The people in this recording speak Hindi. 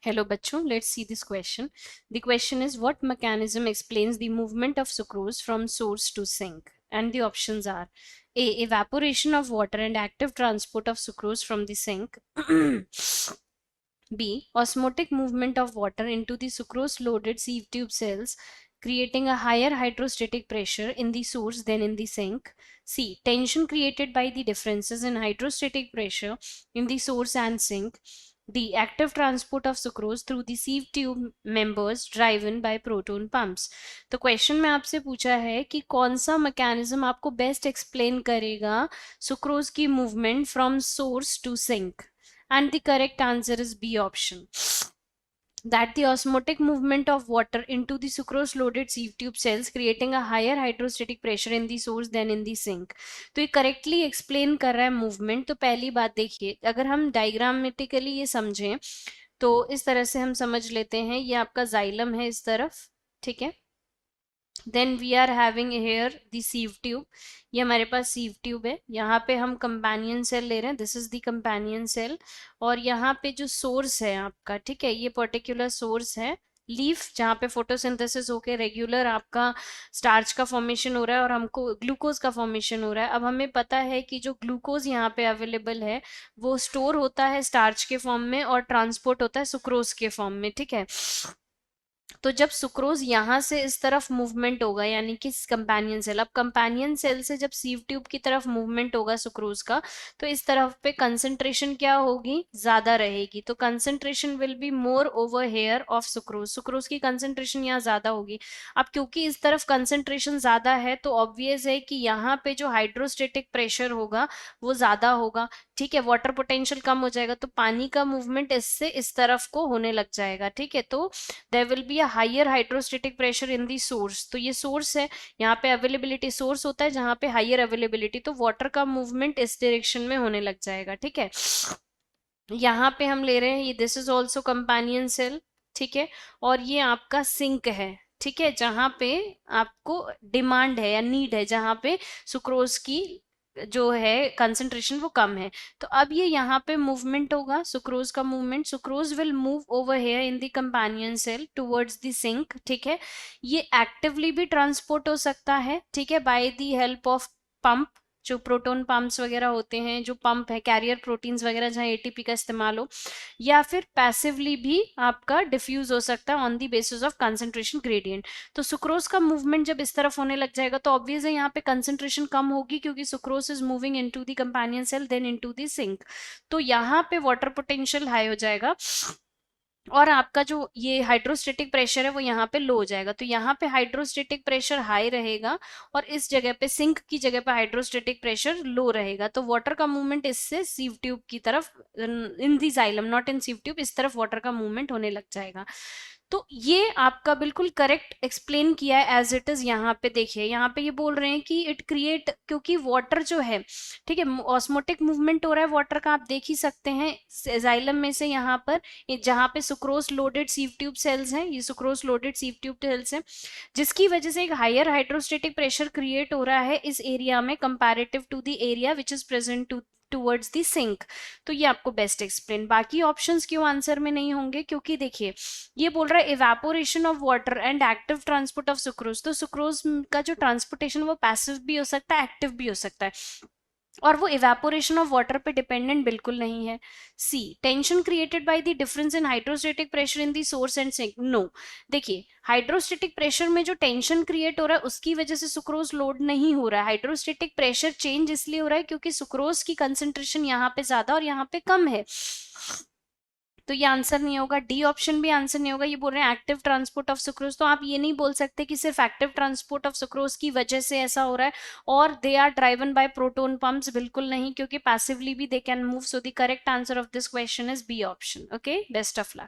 Hello bachcho, let's see this question. The question is, what mechanism explains the movement of sucrose from source to sink? And the options are A. Evaporation of water and active transport of sucrose from the sink. B. Osmotic movement of water into the sucrose loaded sieve tube cells, creating a higher hydrostatic pressure in the source than in the sink. C. Tension created by the differences in hydrostatic pressure in the source and sink. D. Active transport of sucrose through the sieve tube members driven by proton pumps. तो क्वेश्चन में आपसे पूछा है कि कौन सा मैकेनिज्म आपको बेस्ट एक्सप्लेन करेगा सुक्रोज की movement from source to sink, and the correct answer is B option, that the osmotic movement of water into the sucrose loaded sieve tube cells creating a higher hydrostatic pressure in the source than in the sink. तो ये करेक्टली एक्सप्लेन कर रहा है मूवमेंट. तो पहली बात देखिए, अगर हम डायग्रामेटिकली ये समझें तो इस तरह से हम समझ लेते हैं, ये आपका जाइलम है इस तरफ, ठीक है. Then we are having here the sieve tube, ये हमारे पास सीव ट्यूब है. यहाँ पे हम कंपेनियन सेल ले रहे हैं, this is the companion cell. और यहाँ पे जो सोर्स है आपका, ठीक है, ये पर्टिकुलर सोर्स है लीफ, जहाँ पे फोटोसिंथेसिस होके रेगुलर आपका स्टार्च का फॉर्मेशन हो रहा है और हमको ग्लूकोज का फॉर्मेशन हो रहा है. अब हमें पता है कि जो ग्लूकोज यहाँ पे अवेलेबल है वो स्टोर होता है स्टार्च के फॉर्म में और ट्रांसपोर्ट होता है सुक्रोज के फॉर्म में, ठीक है. तो जब सुक्रोज यहां से इस तरफ मूवमेंट होगा, यानी कि कंपेनियन सेल, अब कंपेनियन सेल से जब सीव ट्यूब की तरफ मूवमेंट होगा सुक्रोज का, तो इस तरफ पे कंसंट्रेशन क्या होगी, ज्यादा रहेगी. तो concentration will be more over here of sucrose, sucrose की कंसंट्रेशन यहाँ ज्यादा होगी. अब क्योंकि इस तरफ कंसंट्रेशन ज्यादा है तो ऑब्वियस है कि यहाँ पे जो हाइड्रोस्टेटिक प्रेशर होगा वो ज्यादा होगा, ठीक है. वाटर पोटेंशियल कम हो जाएगा तो पानी का मूवमेंट इससे इस तरफ को होने लग जाएगा, ठीक है. तो there will be a higher hydrostatic pressure in the source. तो ये सोर्स है, यहाँ पे अवेलेबिलिटी सोर्स होता है जहां पे हायर अवेलेबिलिटी, तो वाटर का मूवमेंट इस डायरेक्शन में होने लग जाएगा, ठीक है. यहाँ पे हम ले रहे हैं, ये this is also companion cell, ठीक है. और ये आपका सिंक है, ठीक है, जहां पे आपको डिमांड है या नीड है, जहां पे सुक्रोज की जो है कंसंट्रेशन वो कम है. तो अब ये यहाँ पे मूवमेंट होगा, सुक्रोज का movement, sucrose will move over here in the companion cell towards the sink, ठीक है. ये एक्टिवली भी ट्रांसपोर्ट हो सकता है, ठीक है, by the help of pump, जो प्रोटोन पंप्स वगैरह होते हैं, जो पंप है कैरियर प्रोटीन्स वगैरह जहाँ एटीपी का इस्तेमाल हो, या फिर पैसिवली भी आपका डिफ्यूज हो सकता है on the basis of concentration gradient. तो सुक्रोज का मूवमेंट जब इस तरफ होने लग जाएगा तो ऑब्वियस है यहाँ पे कंसंट्रेशन कम होगी, क्योंकि sucrose is moving into the companion cell then into the sink. तो यहाँ पे वाटर पोटेंशियल हाई हो जाएगा और आपका जो ये हाइड्रोस्टेटिक प्रेशर है वो यहाँ पे लो हो जाएगा. तो यहाँ पे हाइड्रोस्टेटिक प्रेशर हाई रहेगा और इस जगह पे सिंक की जगह पे हाइड्रोस्टेटिक प्रेशर लो रहेगा. तो वाटर का मूवमेंट इससे सीव ट्यूब की तरफ, in the xylem not in sieve tube, इस तरफ वाटर का मूवमेंट होने लग जाएगा. तो ये आपका बिल्कुल करेक्ट एक्सप्लेन किया है एज इट इज. यहाँ पे देखिए, यहाँ पे ये बोल रहे हैं कि इट क्रिएट, क्योंकि वाटर जो है, ठीक है, ऑस्मोटिक मूवमेंट हो रहा है वाटर का, आप देख ही सकते हैं जाइलम में से यहाँ पर, जहाँ पे sucrose loaded sieve tube cells हैं, ये sucrose loaded sieve tube cells हैं, जिसकी वजह से एक हायर हाइड्रोस्टेटिक प्रेशर क्रिएट हो रहा है इस एरिया में comparative to the area which is present towards the sink. तो ये आपको बेस्ट एक्सप्लेन. बाकी ऑप्शंस क्यों आंसर में नहीं होंगे, क्योंकि देखिए ये बोल रहा है evaporation of water and active transport of sucrose. तो सुक्रोज का जो ट्रांसपोर्टेशन वो पैसिव भी हो सकता है, एक्टिव भी हो सकता है, और वो इवेपोरेशन ऑफ वाटर पे डिपेंडेंट बिल्कुल नहीं है. C. Tension created by the difference in hydrostatic pressure in the source and sink. No, देखिए हाइड्रोस्टेटिक प्रेशर में जो टेंशन क्रिएट हो रहा है उसकी वजह से सुक्रोज लोड नहीं हो रहा है. हाइड्रोस्टेटिक प्रेशर चेंज इसलिए हो रहा है क्योंकि सुक्रोज की कंसेंट्रेशन यहाँ पे ज्यादा और यहाँ पे कम है. तो ये आंसर नहीं होगा, डी ऑप्शन भी आंसर नहीं होगा. ये बोल रहे हैं एक्टिव ट्रांसपोर्ट ऑफ सुक्रोज. तो आप ये नहीं बोल सकते कि सिर्फ एक्टिव ट्रांसपोर्ट ऑफ सुक्रोज की वजह से ऐसा हो रहा है और they are driven by proton pumps, बिल्कुल नहीं, क्योंकि पैसिवली भी they can move. So the correct answer of this question is B option. Okay, best of luck.